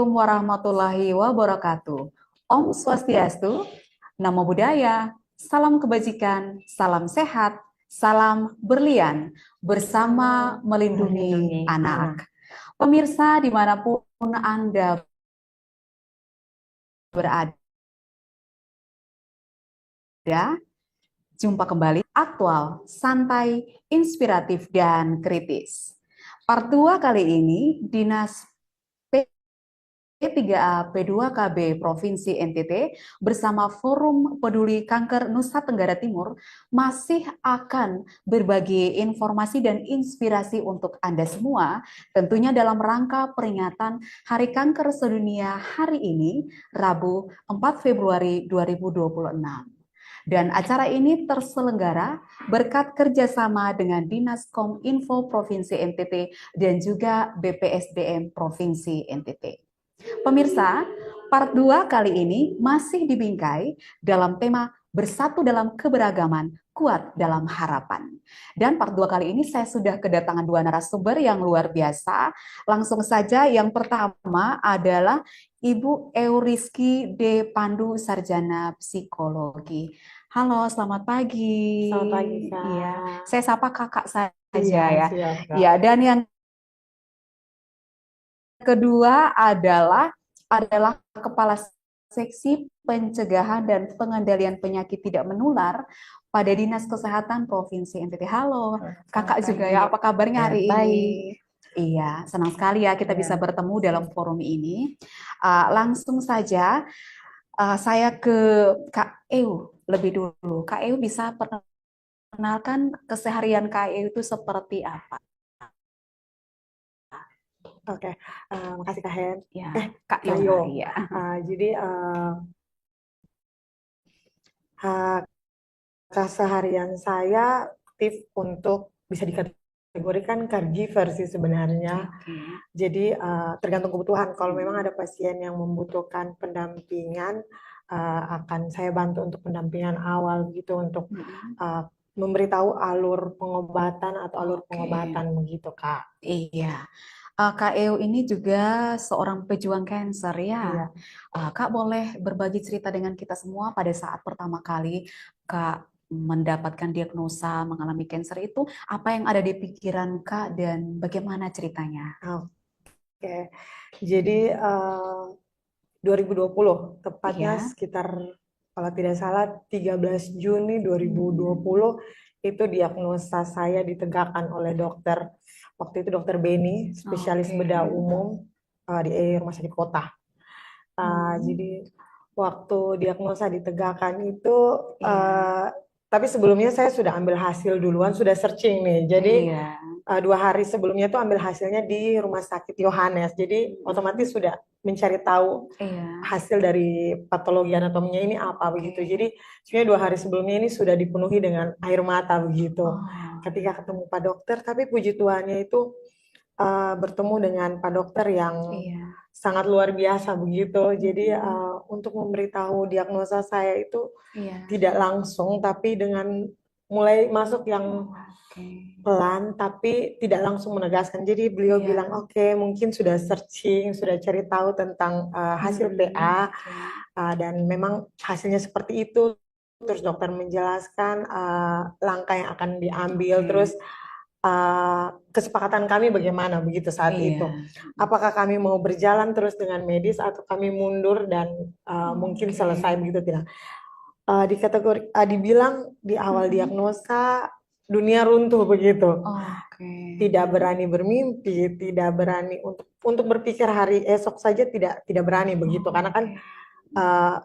Assalamualaikum warahmatullahi wabarakatuh. Om Swastiastu, Namo Buddhaya, salam kebajikan, salam sehat, salam berlian, bersama melindungi Melindungi anak. anak. Pemirsa dimanapun Anda berada, jumpa kembali aktual, santai, inspiratif, dan kritis. Part 2 kali ini, Dinas P3A P2KB Provinsi NTT bersama Forum Peduli Kanker Nusa Tenggara Timur masih akan berbagi informasi dan inspirasi untuk Anda semua, tentunya dalam rangka peringatan Hari Kanker Sedunia hari ini, Rabu 4 Februari 2026. Dan acara ini terselenggara berkat kerjasama dengan Dinas Kominfo Provinsi NTT dan juga BPSDM Provinsi NTT. Pemirsa, part 2 kali ini masih dibingkai dalam tema Bersatu dalam Keberagaman, Kuat dalam Harapan. Dan part 2 kali ini saya sudah kedatangan dua narasumber yang luar biasa. Langsung saja yang pertama adalah Ibu Euriski D. Pandu, Sarjana Psikologi. Halo, selamat pagi. Selamat pagi, Iya, Kak. saya sapa kakak saja Iya, ya. siap, Kak. Iya, dan yang kedua adalah Kepala Seksi Pencegahan dan Pengendalian Penyakit Tidak Menular pada Dinas Kesehatan Provinsi NTT. Halo, Selamat kakak juga pagi. ya. Apa kabarnya Ya, hari ini? baik. Iya, senang sekali ya kita bisa Ya. bertemu dalam forum ini. Langsung saja saya ke Kak Eu lebih dulu. Kak Eu bisa perkenalkan keseharian Kak Eu itu seperti apa? Oke. Makasih, Kak Hen. Ya, Kak Kak Yona, Yo. iya. Jadi, ha- keseharian saya aktif untuk bisa dikategorikan caregiver sih sebenarnya. Oke. Jadi, tergantung kebutuhan. Kalau memang ada pasien yang membutuhkan pendampingan, akan saya bantu untuk pendampingan awal gitu, untuk Mm-mm. uh, memberitahu alur pengobatan atau alur Oke, pengobatan begitu, Kak. iya. Kak Eo ini juga seorang pejuang cancer ya. Iya. Kak boleh berbagi cerita dengan kita semua pada saat pertama kali Kak mendapatkan diagnosa mengalami cancer itu, apa yang ada di pikiran Kak dan bagaimana ceritanya? Oke. Jadi 2020, tepatnya Iya. sekitar kalau tidak salah 13 Juni 2020 itu diagnosa saya ditegakkan oleh dokter. Waktu itu dokter Beni, spesialis Oke. bedah umum di rumah sakit kota. Hmm. Jadi waktu diagnosa ditegakkan itu, Iya. tapi sebelumnya saya sudah ambil hasil duluan, sudah searching nih. Jadi Iya. 2 hari sebelumnya tuh ambil hasilnya di Rumah Sakit Yohanes. Jadi otomatis Hmm. sudah mencari tahu Iya. hasil dari patologi anatominya ini apa begitu. Oke. Jadi sebenarnya 2 hari sebelumnya ini sudah dipenuhi dengan air mata begitu. Oh. Ketika ketemu Pak Dokter, tapi puji Tuhannya itu bertemu dengan Pak Dokter yang Iya. sangat luar biasa begitu. Jadi Hmm. untuk memberitahu diagnosa saya itu Iya. tidak langsung, tapi dengan mulai masuk yang Oke. pelan, tapi tidak langsung menegaskan. Jadi beliau bilang, Iya. oke, mungkin sudah searching, sudah cari tahu tentang hasil PA, Oke. dan memang hasilnya seperti itu. Terus dokter menjelaskan langkah yang akan diambil, Oke. terus kesepakatan kami bagaimana begitu saat Iya. itu. Apakah kami mau berjalan terus dengan medis atau kami mundur dan mungkin Oke. selesai begitu tidak. Di kategori dibilang di awal Mm-mm. diagnosa dunia runtuh begitu. Oke. Tidak berani bermimpi, tidak berani untuk berpikir hari esok saja, tidak berani begitu. Karena kan Oke.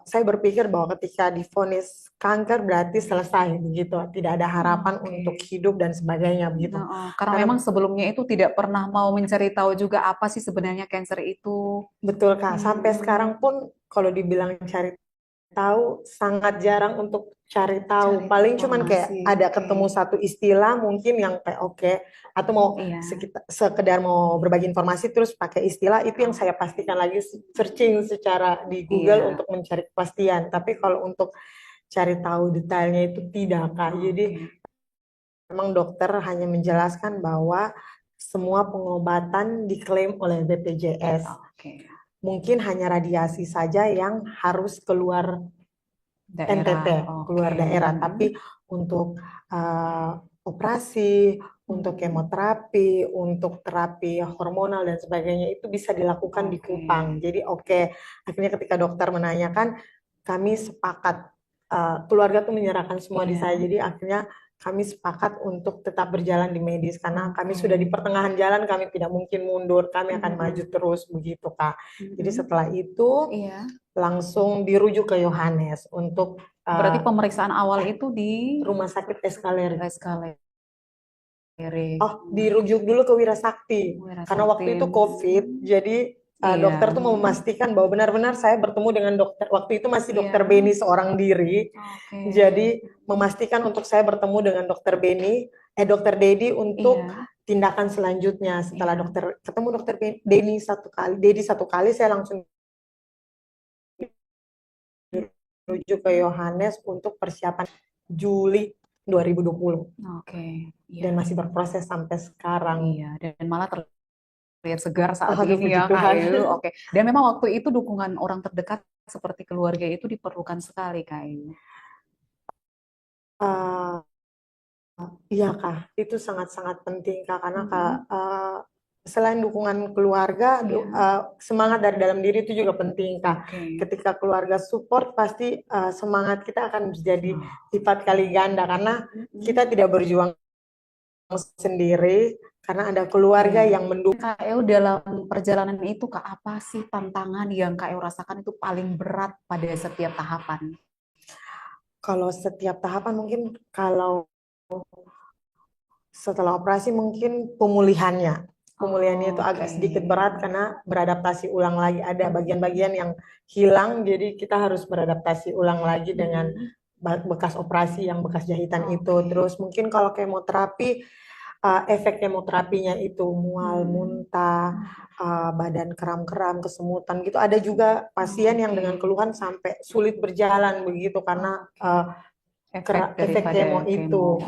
saya berpikir bahwa ketika divonis kanker berarti selesai begitu, tidak ada harapan Oke. untuk hidup dan sebagainya begitu. Nah, karena Karena memang sebelumnya itu tidak pernah mau mencari tahu juga apa sih sebenarnya cancer itu. betul Kak, sampai sekarang Hmm, pun kalau dibilang cari tahu sangat jarang untuk cari tahu. cari Paling cuman kayak informasi. ada Oke. ketemu satu istilah mungkin yang kayak oke, atau mau Iya. sekedar mau berbagi informasi terus pakai istilah itu yang saya Oke. pastikan lagi searching secara di Google Iya. untuk mencari kepastian. Tapi kalau untuk cari tahu detailnya itu tidak Kak. Jadi Oke. memang dokter hanya menjelaskan bahwa semua pengobatan diklaim oleh BPJS. Oke. mungkin hanya radiasi saja yang harus keluar Daerah. NTT, keluar Oke. daerah. Tapi untuk operasi, untuk kemoterapi, untuk terapi hormonal dan sebagainya itu bisa dilakukan di Oke. Kupang. Jadi akhirnya ketika dokter menanyakan, kami sepakat, keluarga tuh menyerahkan semua di Iya. saya. Jadi akhirnya kami sepakat untuk tetap berjalan di medis karena kami Oke. sudah di pertengahan jalan, kami tidak mungkin mundur, kami akan maju terus begitu, Kak. Jadi setelah itu Iya. langsung dirujuk ke Yohanes untuk Berarti pemeriksaan awal itu di rumah sakit Eskaleri. Eskaleri. Oh, dirujuk dulu ke Wirasakti. Karena waktu itu COVID, jadi Iya. dokter tuh mau memastikan bahwa benar-benar saya bertemu dengan dokter. Waktu itu masih dokter Iya. Beni seorang diri. Oke. Jadi memastikan untuk saya bertemu dengan dokter dokter Dedi untuk Iya. tindakan selanjutnya. Setelah Iya. ketemu dokter Dedi satu kali, saya langsung dirujuk ke Yohanes untuk persiapan Juli 2020. Oke. Dan Iya. masih berproses sampai sekarang. Iya. Dan malah terlihat segar saat Aduh, ini puji ya, Kak Tuhan. Ayu. Oke. Dan memang waktu itu dukungan orang terdekat seperti keluarga itu diperlukan sekali, Kak Ayu. Uh, iya Kak, itu sangat-sangat penting Kak, karena Kak, selain dukungan keluarga, semangat dari dalam diri itu juga penting Kak. Oke. Ketika keluarga support, pasti semangat kita akan menjadi lipat kali ganda, karena kita tidak berjuang sendiri, karena ada keluarga yang mendukung. Kak Eu dalam perjalanan itu, Kak, apa sih tantangan yang Kak Eu rasakan itu paling berat pada setiap tahapan? Kalau setiap tahapan mungkin kalau setelah operasi mungkin pemulihannya itu agak sedikit berat karena beradaptasi ulang lagi, ada bagian-bagian yang hilang, jadi kita harus beradaptasi ulang lagi dengan bekas operasi yang bekas jahitan itu. Terus mungkin kalau kemoterapi, efek kemoterapinya itu mual, muntah, badan kram-kram, kesemutan gitu. Ada juga pasien yang dengan keluhan sampai sulit berjalan begitu karena efek kemo itu.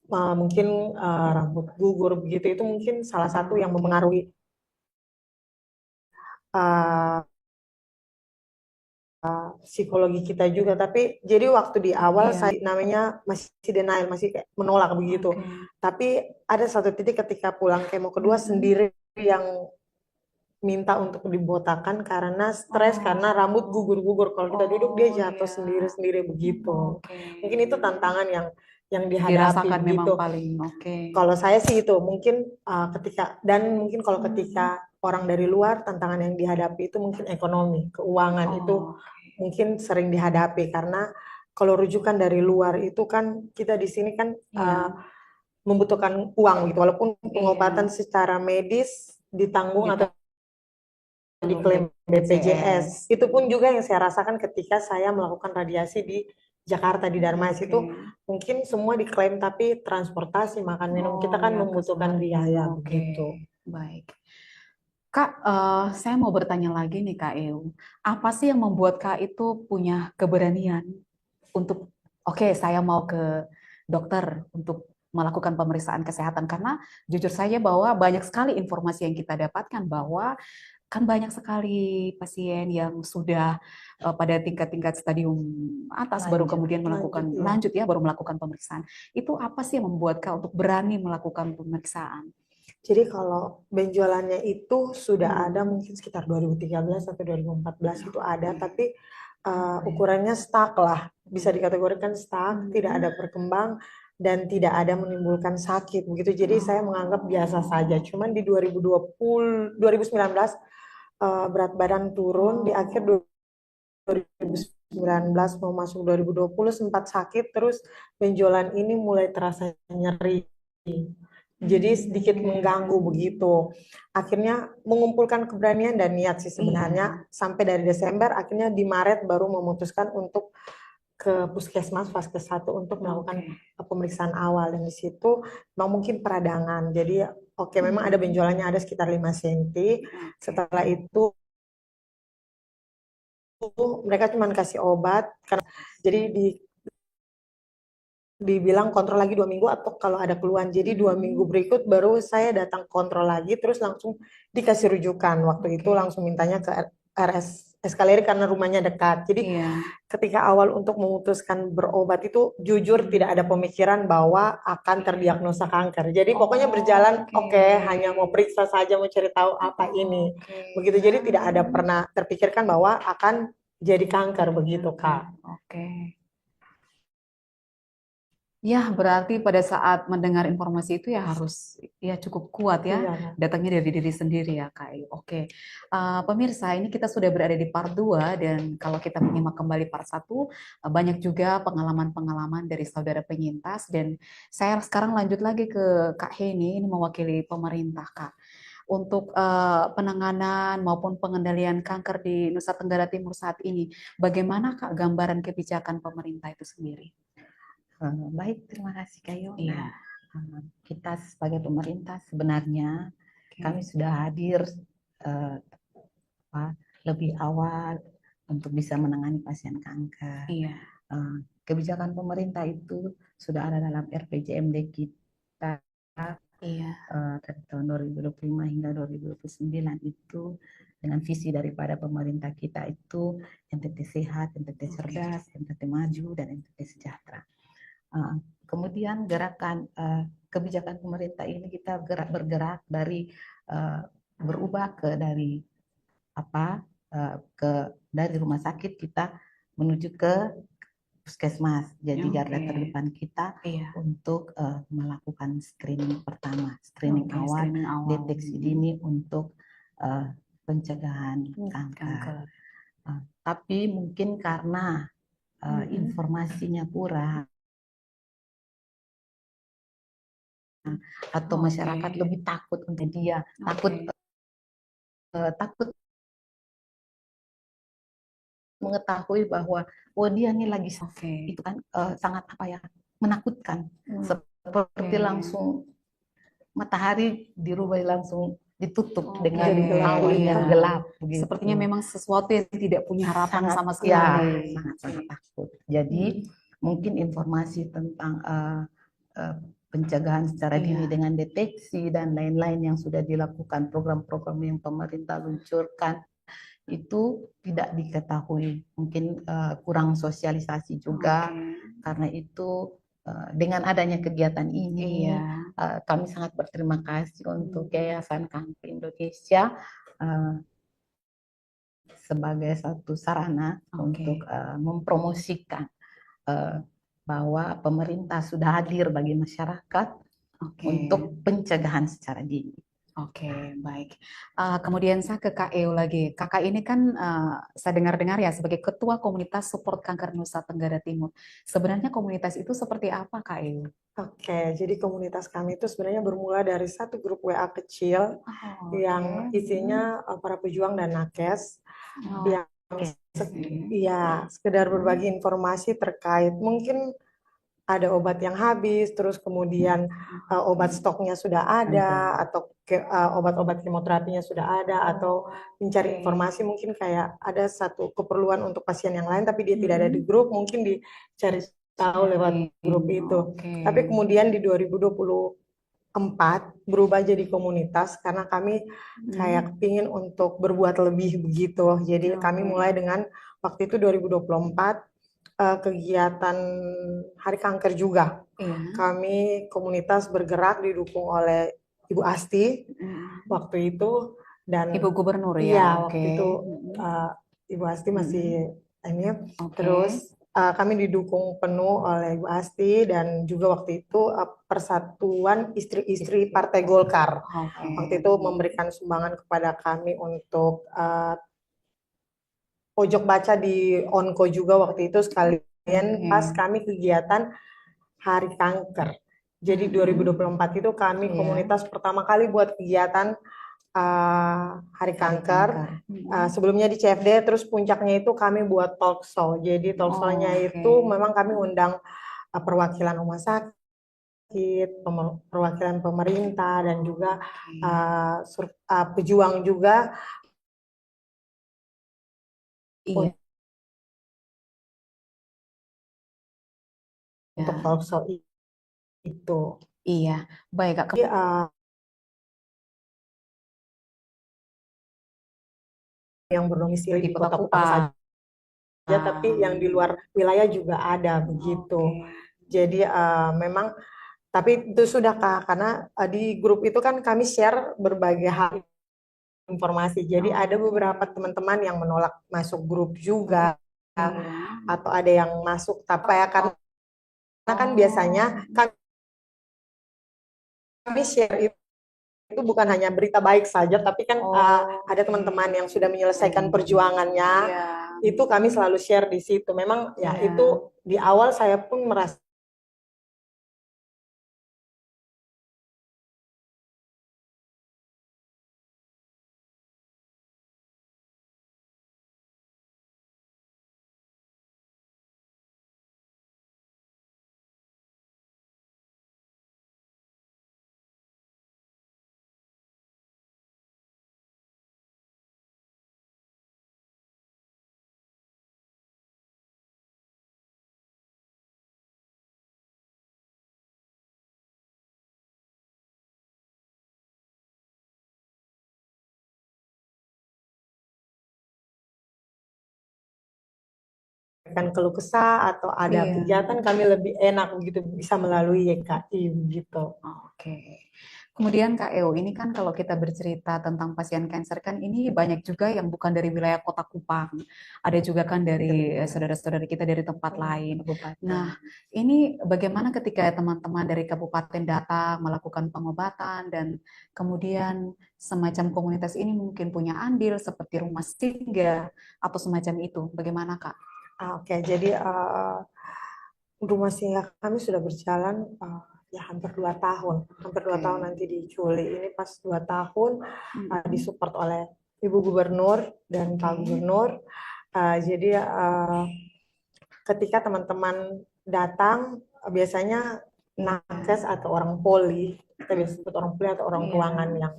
Mungkin rambut gugur begitu, itu mungkin salah satu yang mempengaruhi psikologi kita juga. Tapi jadi waktu di awal saya namanya masih denial, masih kayak menolak begitu. Tapi ada satu titik ketika pulang kemo kedua sendiri yang minta untuk dibotakan karena stres, karena rambut gugur-gugur. Kalau kita duduk dia jatuh sendiri-sendiri begitu. Mungkin itu tantangan yang dihadapi Dirasakan begitu. memang paling Kalau saya sih itu mungkin mungkin kalau ketika orang dari luar, tantangan yang dihadapi itu mungkin ekonomi, keuangan itu mungkin sering dihadapi, karena kalau rujukan dari luar itu kan kita di sini kan membutuhkan uang gitu, walaupun pengobatan secara medis ditanggung atau diklaim BPJS. Itu pun juga yang saya rasakan ketika saya melakukan radiasi di Jakarta, di Darmas itu mungkin semua diklaim, tapi transportasi, makan minum kita kan membutuhkan biaya begitu. Baik. Kak, saya mau bertanya lagi nih Kak Eu. Apa sih yang membuat Kak itu punya keberanian untuk saya mau ke dokter untuk melakukan pemeriksaan kesehatan? Karena jujur saja bahwa banyak sekali informasi yang kita dapatkan bahwa kan banyak sekali pasien yang sudah pada tingkat-tingkat stadium atas baru kemudian melakukan baru melakukan pemeriksaan. Itu apa sih yang membuat Kak untuk berani melakukan pemeriksaan? Jadi kalau benjolannya itu sudah ada mungkin sekitar 2013 atau 2014 itu ada, tapi ukurannya stuck lah, bisa dikategorikan stuck, tidak ada berkembang dan tidak ada menimbulkan sakit begitu. Jadi saya menganggap biasa saja. Cuman di 2019 berat badan turun, di akhir 2019 mau masuk 2020 sempat sakit, terus benjolan ini mulai terasa nyeri. Jadi sedikit mengganggu begitu. Akhirnya mengumpulkan keberanian dan niat sih sebenarnya sampai dari Desember, akhirnya di Maret baru memutuskan untuk ke puskesmas fase 1 untuk melakukan pemeriksaan awal, dan di situ memang mungkin peradangan. Jadi memang ada benjolannya, ada sekitar 5 cm. Setelah itu mereka cuma kasih obat, jadi dibilang kontrol lagi 2 minggu atau kalau ada keluhan. Jadi 2 minggu berikut baru saya datang kontrol lagi, terus langsung dikasih rujukan. Waktu itu langsung mintanya ke RS Eskaleri karena rumahnya dekat. Jadi Iya. ketika awal untuk memutuskan berobat itu jujur tidak ada pemikiran bahwa akan terdiagnosa kanker. Jadi pokoknya berjalan oke, hanya mau periksa saja, mau cari tahu apa ini. Begitu, jadi tidak ada pernah terpikirkan bahwa akan jadi kanker begitu, Kak. Oke. Ya, berarti pada saat mendengar informasi itu ya harus ya cukup kuat ya, Iya, Kak. datangnya dari diri sendiri ya Kak Ayu. Oke. Pemirsa, ini kita sudah berada di part 2 dan kalau kita menyimak kembali part 1 banyak juga pengalaman-pengalaman dari saudara penyintas dan saya sekarang lanjut lagi ke Kak Heni, ini mewakili pemerintah Kak. Untuk penanganan maupun pengendalian kanker di Nusa Tenggara Timur saat ini, bagaimana Kak gambaran kebijakan pemerintah itu sendiri? Baik, terima kasih Kak Yona. Iya. Kita sebagai pemerintah sebenarnya kami sudah hadir lebih awal untuk bisa menangani pasien kanker. Iya. Kebijakan pemerintah itu sudah ada dalam RPJMD kita Iya. dari tahun 2025 hingga 2029 itu dengan visi daripada pemerintah kita itu NTT sehat, NTT cerdas, NTT maju, dan NTT sejahtera. Kemudian gerakan kebijakan pemerintah ini kita bergerak dari berubah dari rumah sakit kita menuju ke puskesmas. Jadi garda terdepan kita untuk melakukan screening pertama, screening awal, deteksi dini untuk pencegahan kanker. Tapi mungkin karena informasinya kurang atau masyarakat lebih takut untuk dia takut mengetahui bahwa dia nih lagi itu kan sangat menakutkan, seperti langsung matahari dirubah langsung ditutup dengan yang gelap begitu. Sepertinya memang sesuatu yang tidak punya harapan sama sekali. Sangat takut. Jadi mungkin informasi tentang pencegahan secara dini dengan deteksi dan lain-lain yang sudah dilakukan, program-program yang pemerintah luncurkan itu tidak diketahui, mungkin kurang sosialisasi juga. Karena itu dengan adanya kegiatan ini kami sangat berterima kasih untuk Yayasan Kanker Indonesia sebagai satu sarana untuk mempromosikan bahwa pemerintah sudah hadir bagi masyarakat untuk pencegahan secara dini. Oke, baik. Kemudian saya ke Kak Eu lagi. Kakak ini kan saya dengar-dengar ya sebagai Ketua Komunitas Support Kanker Nusa Tenggara Timur. Sebenarnya komunitas itu seperti apa, Kak Eu? Oke, jadi komunitas kami itu sebenarnya bermula dari satu grup WA kecil yang isinya para pejuang dan nakes yang sekedar berbagi informasi terkait mungkin ada obat yang habis, terus kemudian obat stoknya sudah ada, atau obat-obat kemoterapinya sudah ada, atau mencari informasi mungkin kayak ada satu keperluan untuk pasien yang lain tapi dia tidak ada di grup, mungkin dicari tahu lewat grup itu. Tapi kemudian di 2024 berubah jadi komunitas karena kami kayak kepingin untuk berbuat lebih begitu. Jadi kami mulai dengan waktu itu 2024 kegiatan Hari Kanker juga. Kami komunitas bergerak didukung oleh Ibu Asti waktu itu dan Ibu Gubernur waktu itu Ibu Asti masih ini. Terus kami didukung penuh oleh Ibu Asti dan juga waktu itu Persatuan Istri-Istri Partai Golkar. Waktu itu memberikan sumbangan kepada kami untuk pojok baca di Onko juga waktu itu sekalian pas kami kegiatan Hari Kanker. Jadi 2024 itu kami komunitas pertama kali buat kegiatan Hari Kanker. Sebelumnya di CFD, terus puncaknya itu kami buat talk show. Jadi talk show-nya itu memang kami undang perwakilan rumah sakit, perwakilan pemerintah dan juga pejuang juga. Untuk talk show itu. Iya, baik Kak. Jadi, yang berdomisili Di di Kota Kota Kupang saja, Kupang. tapi yang di luar wilayah juga ada begitu. Oke. Jadi memang, tapi itu sudah Kak, karena di grup itu kan kami share berbagai hal informasi. Jadi ada beberapa teman-teman yang menolak masuk grup juga, Iya. atau ada yang masuk tapi ya karena kan biasanya kami share itu bukan hanya berita baik saja, tapi kan ada teman-teman yang sudah menyelesaikan perjuangannya, Iya. itu kami selalu share di situ. Memang ya Iya. itu di awal saya pun merasa kan keluh kesah atau ada Iya. kegiatan, kami lebih enak begitu bisa melalui YKI gitu. Oke. Kemudian Kak Eo, ini kan kalau kita bercerita tentang pasien kanker kan ini banyak juga yang bukan dari wilayah Kota Kupang. Ada juga kan dari saudara-saudara kita dari tempat lain. Nah, ini bagaimana ketika teman-teman dari kabupaten datang melakukan pengobatan dan kemudian semacam komunitas ini mungkin punya andil seperti rumah singgah atau semacam itu. Bagaimana Kak? Oke, jadi rumah singgah kami sudah berjalan ya hampir 2 tahun, Oke. nanti di Juli ini pas 2 tahun disupport oleh Ibu Gubernur dan Pak Gubernur. Jadi ketika teman-teman datang biasanya nakes atau orang poli, kita biasa sebut orang poli atau orang ruangan yang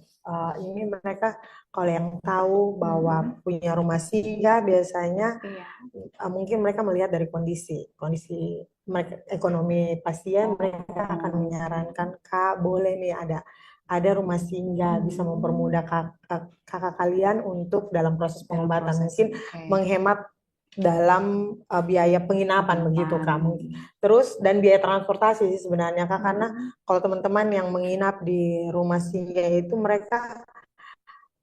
ini mereka kalau yang tahu bahwa punya rumah singgah biasanya mungkin mereka melihat dari kondisi mereka, ekonomi pasien, mereka akan menyarankan Kak boleh nih ada rumah singgah bisa mempermudah kakak kalian untuk dalam proses pengobatan, mungkin menghemat dalam biaya penginapan begitu Kak. Terus dan biaya transportasi sih sebenarnya Kak, karena kalau teman-teman yang menginap di rumah singgah itu mereka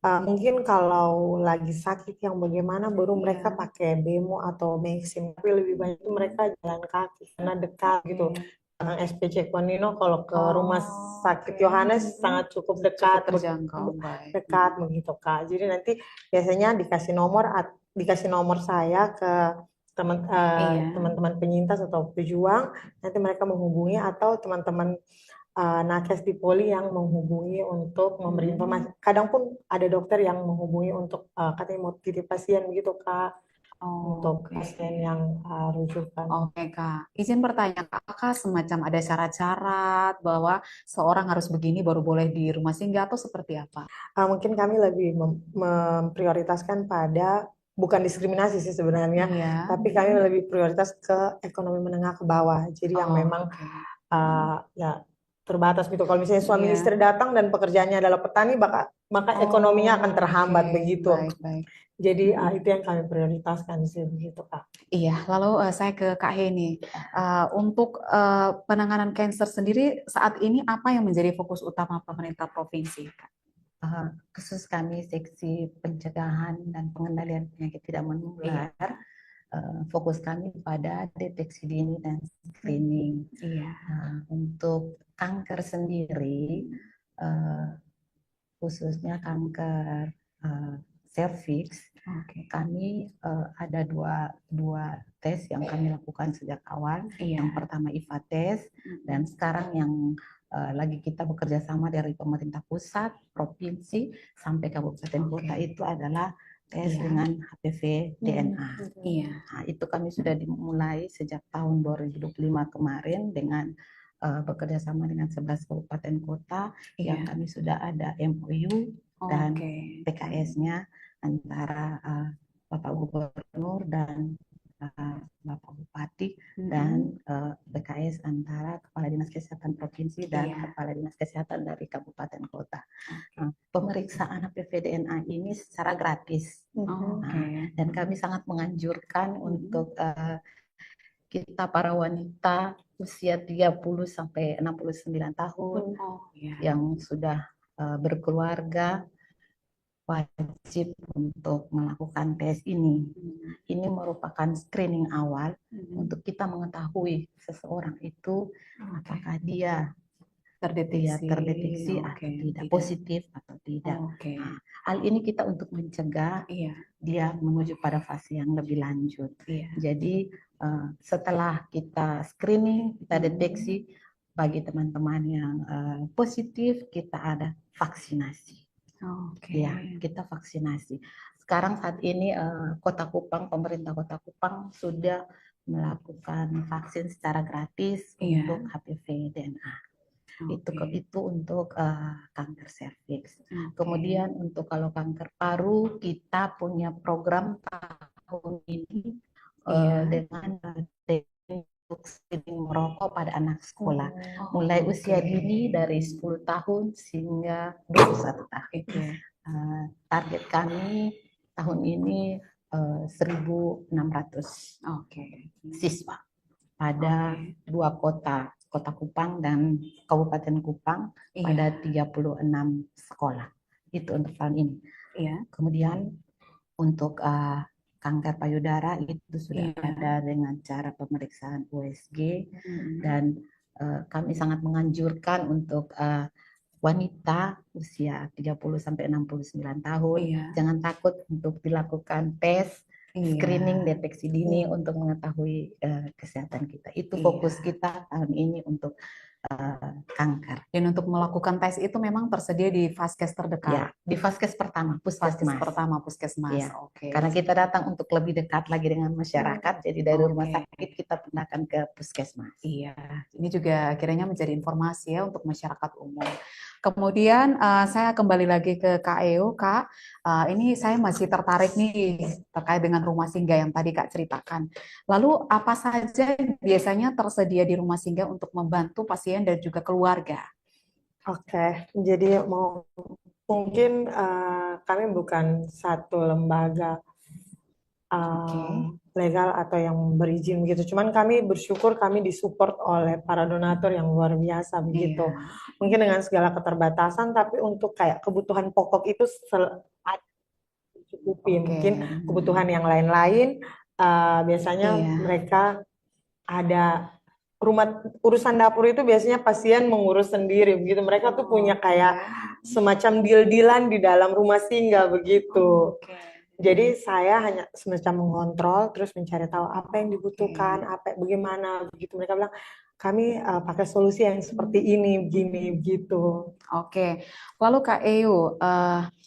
mungkin kalau lagi sakit yang bagaimana baru mereka pakai bemo atau Maxim, tapi lebih banyak itu mereka jalan kaki karena dekat gitu. SPC Konino kalau ke rumah sakit Yohanes sangat cukup dekat, Terjangkau, baik. dekat begitu Kak. Jadi nanti biasanya dikasih nomor saya ke teman-teman penyintas atau pejuang, nanti mereka menghubungi atau teman-teman nakes di poli yang menghubungi untuk memberi informasi. Kadang pun ada dokter yang menghubungi untuk katanya mau titip pasien begitu Kak, untuk pasien yang rujukan. Oke Kak, izin bertanya Kak, apakah semacam ada syarat-syarat bahwa seorang harus begini baru boleh di rumah singgah atau seperti apa? Mungkin kami lebih memprioritaskan pada bukan diskriminasi sih sebenarnya, tapi kami lebih prioritas ke ekonomi menengah ke bawah. Jadi yang memang ya terbatas gitu. Kalau misalnya suami istri datang dan pekerjaannya adalah petani, maka ekonominya akan terhambat begitu. Baik. Jadi itu yang kami prioritaskan sih begitu Kak. Iya, lalu saya ke Kak Heni. Untuk penanganan kanker sendiri saat ini apa yang menjadi fokus utama pemerintah provinsi, Kak? Khusus kami seksi pencegahan dan pengendalian penyakit tidak menular, fokus kami pada deteksi dini dan screening. Untuk kanker sendiri, khususnya kanker serviks, kami ada dua tes yang kami lakukan sejak awal. Yang pertama IVA tes, dan sekarang yang lagi kita bekerja sama dari pemerintah pusat, provinsi, sampai kabupaten kota itu adalah tes dengan HPV DNA. Nah, itu kami sudah dimulai sejak tahun 2025 kemarin dengan bekerja sama dengan 11 kabupaten kota yang kami sudah ada MOU dan PKS-nya antara Bapak Gubernur dan Bapak Bupati dan BKS antara Kepala Dinas Kesehatan Provinsi dan Kepala Dinas Kesehatan dari Kabupaten Kota. Pemeriksaan HPV DNA ini secara gratis. Oke. Dan kami sangat menganjurkan untuk kita para wanita usia 30 sampai 69 tahun Oh ya. yang sudah berkeluarga wajib untuk melakukan tes ini. Ini merupakan screening awal untuk kita mengetahui seseorang itu apakah dia terdeteksi atau tidak, positif atau tidak. Oke. Nah, hal ini kita untuk mencegah Iya. dia menuju pada fase yang lebih lanjut. Iya. Jadi setelah kita screening, kita deteksi bagi teman-teman yang positif, kita ada vaksinasi. Oke. Ya, kita vaksinasi. Sekarang saat ini Kota Kupang, pemerintah Kota Kupang sudah melakukan vaksin secara gratis untuk HPV DNA. Itu untuk kanker serviks. Kemudian untuk kalau kanker paru kita punya program tahun ini dengan untuk screening merokok pada anak sekolah, mulai usia dini dari 10 tahun hingga 21 tahun. Target kami tahun ini 1.600 siswa pada dua kota, Kota Kupang dan Kabupaten Kupang, pada 36 sekolah. Itu untuk tahun ini. Kemudian untuk kanker payudara itu sudah ada dengan cara pemeriksaan USG dan kami sangat menganjurkan untuk wanita usia 30 sampai 69 tahun jangan takut untuk dilakukan tes screening deteksi dini untuk mengetahui kesehatan kita. Itu fokus kita tahun ini untuk kanker. Dan untuk melakukan tes itu memang tersedia di Vaskes terdekat. Ya, di Vaskes pertama, Puskesmas. Ya, karena kita datang untuk lebih dekat lagi dengan masyarakat, jadi dari rumah sakit kita pindahkan ke puskesmas. Iya, ini juga akhirnya menjadi informasi ya untuk masyarakat umum. Kemudian saya kembali lagi ke Kak Eo, Kak. Ini saya masih tertarik nih terkait dengan rumah singgah yang tadi Kak ceritakan. Lalu apa saja biasanya tersedia di rumah singgah untuk membantu pasien dan juga keluarga? Oke, jadi mungkin kami bukan satu lembaga legal atau yang berizin begitu. Cuman kami bersyukur kami disupport oleh para donatur yang luar biasa begitu. Mungkin dengan segala keterbatasan, tapi untuk kayak kebutuhan pokok itu cukupi. Mungkin kebutuhan yang lain-lain biasanya mereka ada urusan dapur itu biasanya pasien mengurus sendiri begitu. Mereka tuh punya kayak semacam deal-dealan di dalam rumah singgah begitu. Jadi saya hanya semacam mengontrol, terus mencari tahu apa yang dibutuhkan, bagaimana begitu. Mereka bilang kami pakai solusi yang seperti ini, begini, begitu. Oke, lalu Kak Eyu,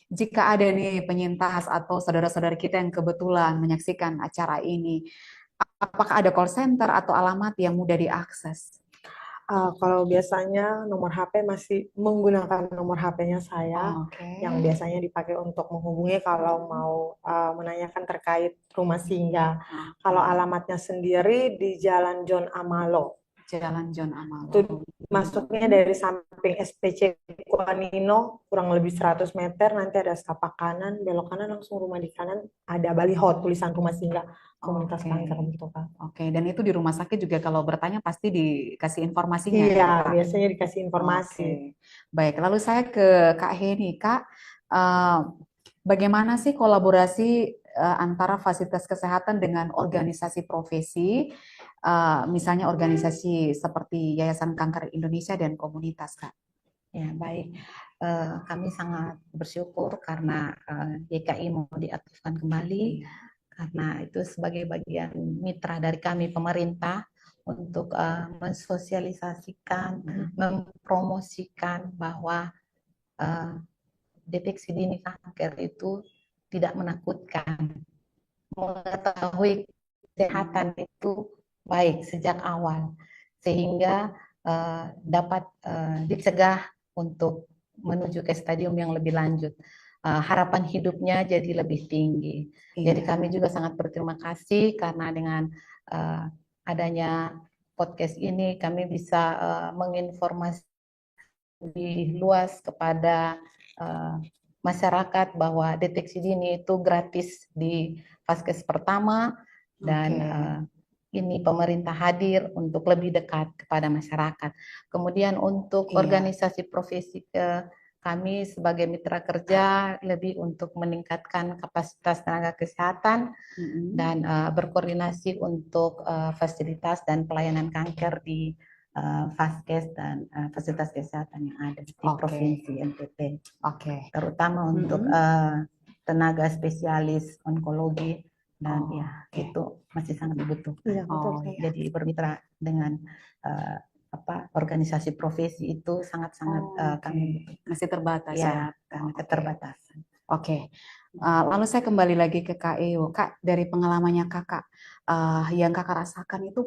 jika ada nih penyintas atau saudara-saudara kita yang kebetulan menyaksikan acara ini, apakah ada call center atau alamat yang mudah diakses? Kalau biasanya nomor HP masih menggunakan nomor HP-nya saya, yang biasanya dipakai untuk menghubungi kalau mau menanyakan terkait rumah singgah. Kalau alamatnya sendiri di Jalan John Amalo. Jalan John Amalo. Itu masuknya dari samping SPC Kuanino, kurang lebih 100 meter, nanti ada setapak kanan, belok kanan langsung rumah di kanan, ada baliho tulisan rumah singgah komunitas kanker gitu Kak. Dan itu di rumah sakit juga kalau bertanya pasti dikasih informasinya. Iya, biasanya dikasih informasi. Baik, lalu saya ke Kak Heni. Kak, bagaimana sih kolaborasi antara fasilitas kesehatan dengan organisasi profesi, misalnya organisasi seperti Yayasan Kanker Indonesia dan komunitas, Kak? Ya, baik. Kami sangat bersyukur karena YKI mau diaktifkan kembali, karena itu sebagai bagian mitra dari kami pemerintah untuk mensosialisasikan, mempromosikan bahwa deteksi dini kanker itu tidak menakutkan. Mengetahui kesehatan itu baik sejak awal, sehingga dapat dicegah untuk menuju ke stadium yang lebih lanjut. Harapan hidupnya jadi lebih tinggi. Jadi kami juga sangat berterima kasih karena dengan adanya podcast ini kami bisa menginformasi lebih luas kepada masyarakat bahwa deteksi dini itu gratis di Vaskes pertama dan ini pemerintah hadir untuk lebih dekat kepada masyarakat. Kemudian untuk organisasi profesi kami sebagai mitra kerja lebih untuk meningkatkan kapasitas tenaga kesehatan dan berkoordinasi untuk fasilitas dan pelayanan kanker di Vaskes dan fasilitas kesehatan yang ada di Provinsi NTT. Terutama untuk tenaga spesialis onkologi dan itu masih sangat dibutuhkan. Jadi bermitra dengan organisasi profesi itu sangat-sangat kami masih terbatas ya, karena keterbatasan. Lalu saya kembali lagi ke Kak Eo. Kak, dari pengalamannya Kakak, yang Kakak rasakan itu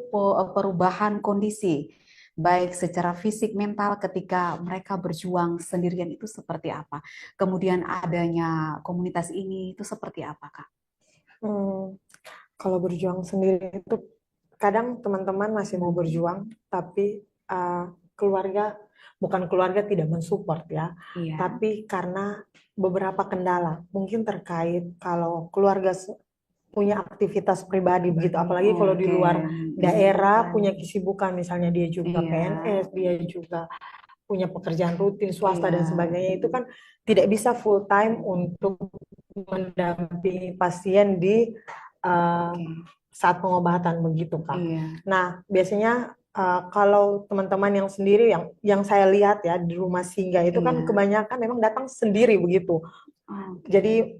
perubahan kondisi, baik secara fisik, mental ketika mereka berjuang sendirian itu seperti apa? Kemudian adanya komunitas ini itu seperti apa, Kak? Kalau berjuang sendiri itu kadang teman-teman masih mau berjuang, tapi bukan keluarga tidak mensupport ya, tapi karena beberapa kendala, mungkin terkait kalau keluarga punya aktivitas pribadi begitu, apalagi kalau di luar daerah punya kesibukan, misalnya dia juga PNS, dia juga punya pekerjaan rutin swasta dan sebagainya, itu kan tidak bisa full time untuk mendampingi pasien di saat pengobatan begitu Kak. Nah biasanya kalau teman-teman yang sendiri yang saya lihat ya di rumah singgah itu kan kebanyakan memang datang sendiri begitu. Jadi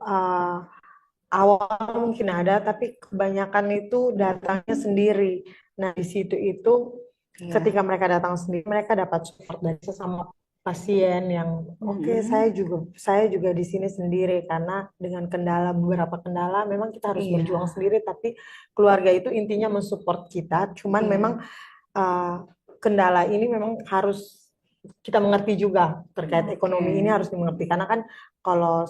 awal mungkin ada, tapi kebanyakan itu datangnya sendiri. Nah di situ itu ketika mereka datang sendiri, mereka dapat support dari sesama pasien yang saya juga di sini sendiri, karena dengan beberapa kendala memang kita harus berjuang sendiri, tapi keluarga itu intinya mensupport kita. Cuman memang kendala ini memang harus kita mengerti juga, terkait ekonomi ini harus dimengerti, karena kan kalau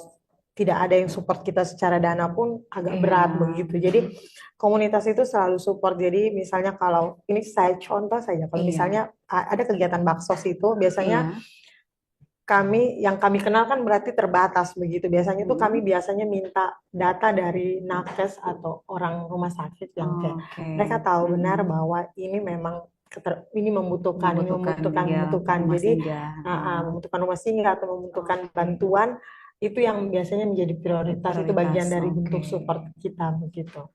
tidak ada yang support kita secara dana pun agak berat begitu. Jadi komunitas itu selalu support. Jadi misalnya kalau ini saya contoh saja, kalau misalnya ada kegiatan baksos itu biasanya yang kami kenal kan berarti terbatas begitu. Biasanya itu kami biasanya minta data dari nakes atau orang rumah sakit yang kayak mereka tahu benar bahwa ini memang ini membutuhkan. Jadi membutuhkan rumah singgah atau membutuhkan bantuan, itu yang biasanya menjadi prioritas, itu bagian dari bentuk support kita begitu.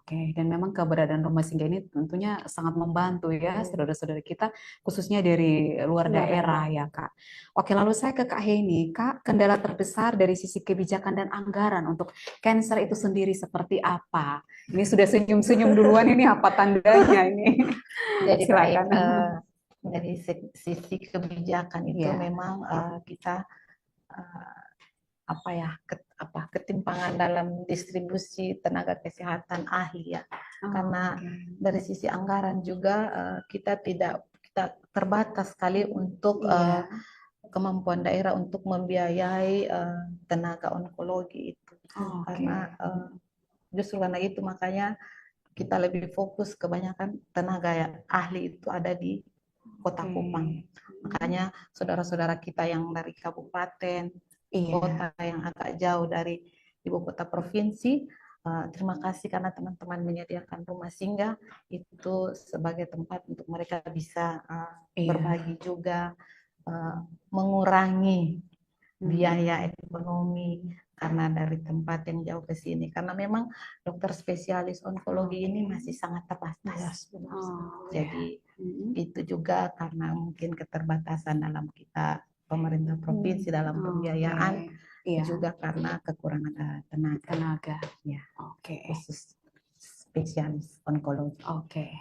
Dan memang keberadaan rumah singgah ini tentunya sangat membantu ya saudara-saudara kita, khususnya dari luar daerah ya Kak. Lalu saya ke Kak Heni. Kak, kendala terbesar dari sisi kebijakan dan anggaran untuk cancer itu sendiri seperti apa? Ini sudah senyum-senyum duluan, ini apa tandanya ini? Jadi silakan. Dari sisi kebijakan itu memang kita ketimpangan dalam distribusi tenaga kesehatan ahli ya, karena dari sisi anggaran juga kita terbatas sekali untuk kemampuan daerah untuk membiayai tenaga onkologi itu, karena justru karena itu makanya kita lebih fokus, kebanyakan tenaga ahli itu ada di Kota Kupang. Makanya saudara-saudara kita yang dari kabupaten, kota yang agak jauh dari ibu kota provinsi, terima kasih karena teman-teman menyediakan rumah singgah itu sebagai tempat untuk mereka bisa berbagi juga, mengurangi biaya ekonomi karena dari tempat yang jauh ke sini, karena memang dokter spesialis onkologi ini masih sangat terbatas. Jadi itu juga karena mungkin keterbatasan dalam kita pemerintah provinsi dalam pembiayaan, juga karena kekurangan tenaga ya, khusus spesialis onkologi.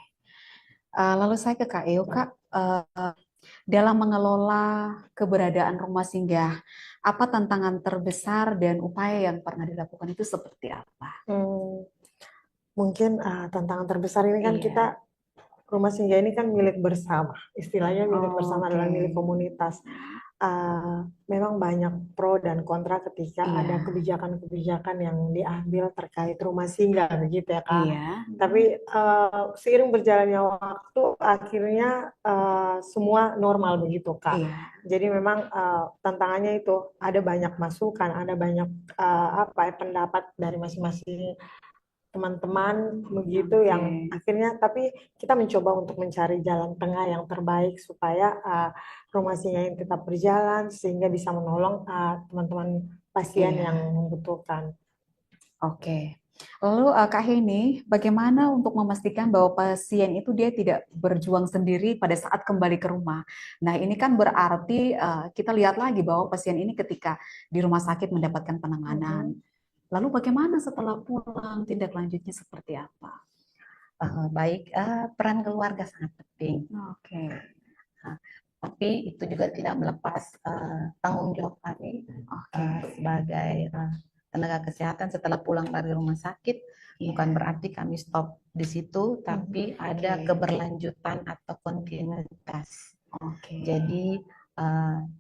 Lalu saya ke Kak Eo. Kak, dalam mengelola keberadaan rumah singgah, apa tantangan terbesar dan upaya yang pernah dilakukan itu seperti apa? Mungkin tantangan terbesar ini kan kita, rumah singgah ini kan milik bersama, istilahnya milik bersama adalah milik komunitas. memang banyak pro dan kontra ketika ada Iya, kebijakan-kebijakan yang diambil terkait rumah singgah begitu ya Kak. iya, Tapi seiring berjalannya waktu akhirnya semua normal begitu Kak. iya. Jadi memang tantangannya itu ada banyak masukan, ada banyak pendapat dari masing-masing teman-teman begitu Oke. yang akhirnya tapi kita mencoba untuk mencari jalan tengah yang terbaik supaya rumah singgah ini tetap berjalan sehingga bisa menolong teman-teman pasien Iya, yang membutuhkan. oke. Lalu Kak Heni, bagaimana untuk memastikan bahwa pasien itu dia tidak berjuang sendiri pada saat kembali ke rumah? Nah, ini kan berarti kita lihat lagi bahwa pasien ini ketika di rumah sakit mendapatkan penanganan. Mhm. Lalu bagaimana setelah pulang, tindak lanjutnya seperti apa? Baik, peran keluarga sangat penting. Oke, Nah, tapi itu juga tidak melepas tanggung jawab kami oke. sebagai tenaga kesehatan setelah pulang dari rumah sakit. Iya, Bukan berarti kami stop di situ, tapi ada oke, keberlanjutan atau kontinuitas. oke, Jadi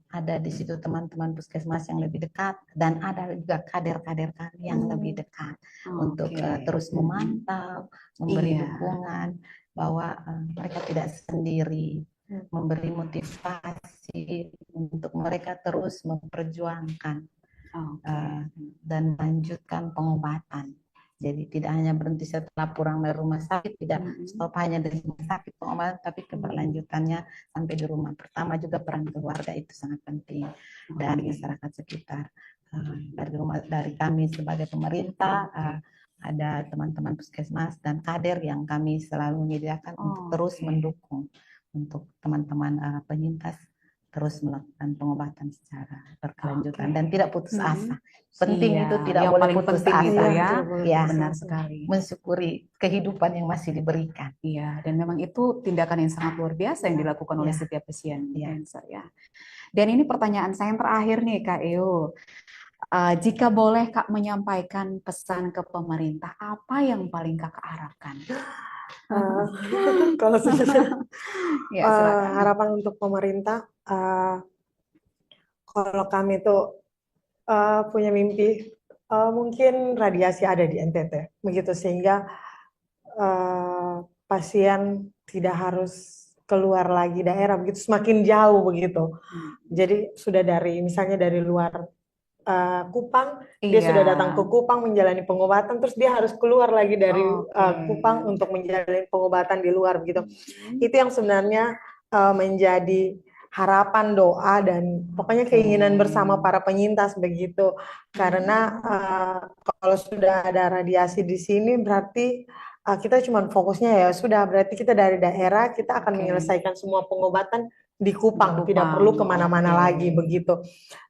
ada di situ teman-teman puskesmas yang lebih dekat dan ada juga kader-kader kami yang lebih dekat untuk oke. terus memantau, memberi Iya, dukungan bahwa mereka tidak sendiri, memberi motivasi untuk mereka terus memperjuangkan oke. uh, dan melanjutkan pengobatan. Jadi tidak hanya berhenti setelah pulang dari rumah sakit, tidak stop hanya dari rumah sakit pengobatan, tapi keberlanjutannya sampai di rumah. Pertama juga peran keluarga itu sangat penting dan masyarakat sekitar. Dari kami sebagai pemerintah, ada teman-teman puskesmas dan kader yang kami selalu menyediakan untuk terus Oke. mendukung untuk teman-teman penyintas terus melakukan pengobatan secara berkelanjutan dan tidak putus asa. Penting Iya, itu tidak yang boleh paling putus penting itu asa. ya, Tidak boleh Ya, putus benar asa. sekali. mensyukuri kehidupan yang masih diberikan. Iya, dan memang itu tindakan yang sangat luar biasa yang dilakukan oleh Ya, setiap pasien ya. cancer ya. Dan ini pertanyaan saya yang terakhir nih Kak Eo. Jika boleh Kak menyampaikan pesan ke pemerintah, apa yang paling Kakak harapkan? Uh, Kalau saya Ya, silakan. harapan untuk pemerintah, kalau kami tuh punya mimpi, mungkin radiasi ada di NTT, begitu sehingga pasien tidak harus keluar lagi daerah begitu semakin jauh begitu. Jadi sudah dari misalnya dari luar Kupang, dia Iya, sudah datang ke Kupang menjalani pengobatan, terus dia harus keluar lagi dari oke. Kupang untuk menjalani pengobatan di luar begitu. Itu yang sebenarnya menjadi harapan doa dan pokoknya keinginan bersama para penyintas begitu. Karena kalau sudah ada radiasi di sini berarti kita cuma fokusnya ya sudah berarti kita dari daerah kita akan Oke. menyelesaikan semua pengobatan di Kupang, Di tidak Kupang, perlu kemana-mana oke. lagi begitu.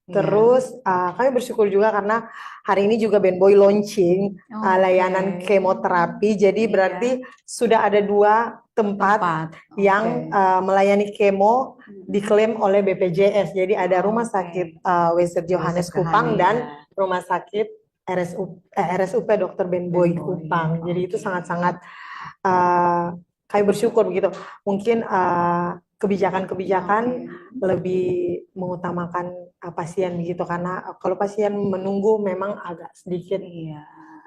Iya. Terus kami bersyukur juga karena hari ini juga Benboy launching Oke. layanan kemoterapi. Jadi Iya. berarti sudah ada 2 tempat yang melayani kemo diklaim oleh BPJS. Jadi ada Rumah Sakit Weser Johannes Kupang dan Rumah Sakit RSUP Dr. Benboy Kupang. Jadi itu sangat-sangat kami bersyukur begitu. Mungkin kebijakan-kebijakan lebih mengutamakan pasien begitu karena kalau pasien menunggu memang agak sedikit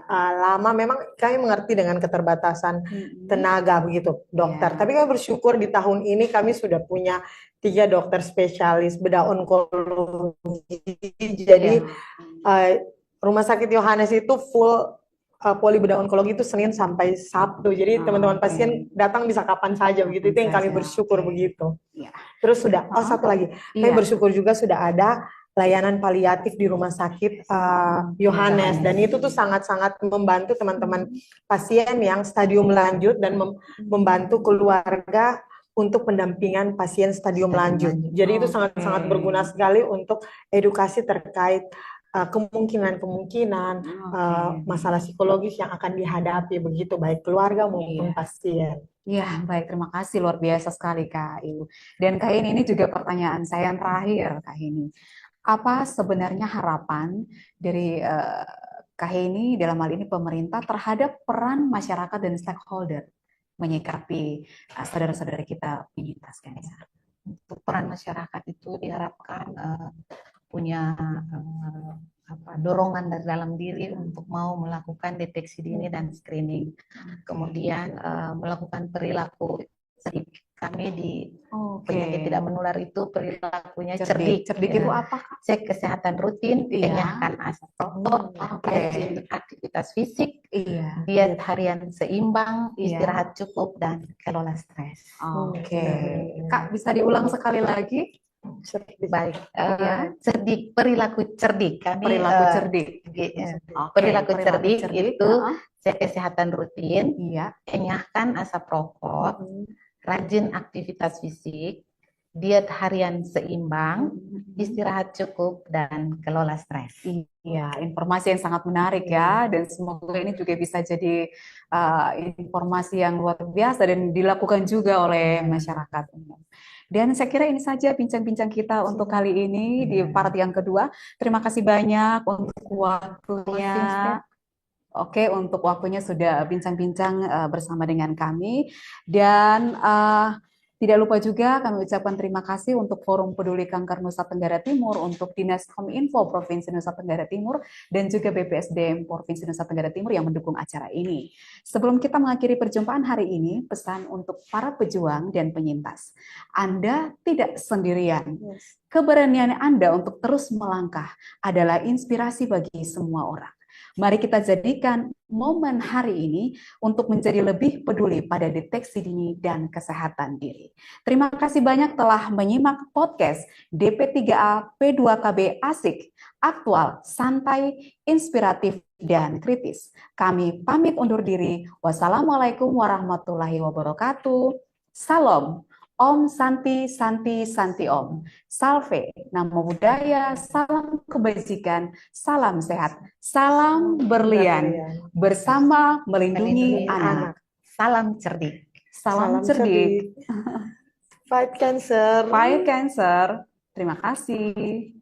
lama. Memang kami mengerti dengan keterbatasan tenaga begitu dokter. Tapi kami bersyukur di tahun ini kami sudah punya 3 dokter spesialis bedah onkologi. Jadi Rumah Sakit Yohanes itu full poli bedah onkologi itu Senin sampai Sabtu. Jadi teman-teman pasien datang bisa kapan saja begitu. Itu yang kami bersyukur begitu. Terus sudah satu lagi. Kami bersyukur juga sudah ada layanan paliatif di Rumah Sakit Yohanes dan itu tuh sangat-sangat membantu teman-teman pasien yang stadium lanjut dan membantu keluarga untuk pendampingan pasien stadium lanjut. Jadi itu sangat-sangat berguna sekali untuk edukasi terkait kemungkinan-kemungkinan masalah psikologis yang akan dihadapi begitu baik keluarga maupun pasien. Ya, baik, terima kasih luar biasa sekali Kak Ibu. Dan Kak ini juga pertanyaan saya yang terakhir Kak ini. Apa sebenarnya harapan dari Kak ini dalam hal ini pemerintah terhadap peran masyarakat dan stakeholder menyikapi saudara-saudara kita penyintas kanker? untuk peran masyarakat itu diharapkan punya dorongan dari dalam diri untuk mau melakukan deteksi dini dan screening. Kemudian melakukan perilaku cerdik. Kami di penyakit tidak menular itu perilakunya cerdik. Cerdik itu apa, Kak? Cek kesehatan rutin, enyahkan asap rokok, rajin aktivitas fisik, diet harian seimbang, istirahat cukup, dan kelola stres. Kak, bisa diulang sekali lagi? Baik, cerdik, perilaku cerdik. Kami Perilaku cerdik. perilaku cerdik itu cek kesehatan rutin, Iya. enyahkan asap rokok, rajin aktivitas fisik, diet harian seimbang, istirahat cukup, dan kelola stres. Iya, informasi yang sangat menarik ya, dan semoga ini juga bisa jadi informasi yang luar biasa dan dilakukan juga oleh masyarakat umum. Dan saya kira ini saja bincang-bincang kita untuk kali ini di part yang kedua. Terima kasih banyak untuk waktunya. Oke, untuk waktunya sudah bincang-bincang bersama dengan kami. Dan tidak lupa juga kami ucapkan terima kasih untuk Forum Peduli Kanker Nusa Tenggara Timur, untuk Dinas Kominfo Provinsi Nusa Tenggara Timur, dan juga BPSDM Provinsi Nusa Tenggara Timur yang mendukung acara ini. Sebelum kita mengakhiri perjumpaan hari ini, pesan untuk para pejuang dan penyintas. Anda tidak sendirian. Keberanian Anda untuk terus melangkah adalah inspirasi bagi semua orang. Mari kita jadikan momen hari ini untuk menjadi lebih peduli pada deteksi dini dan kesehatan diri. Terima kasih banyak telah menyimak podcast DP3A P2KB Asik, aktual, santai, inspiratif, dan kritis. Kami pamit undur diri. Wassalamualaikum warahmatullahi wabarakatuh. Salam. Om Santi Santi Santi Om. Salve, Namo Buddhaya, salam kebajikan, salam sehat, salam berlian, bersama melindungi anak. Salam cerdik. Salam cerdik. Fight cancer. Fight cancer. Terima kasih.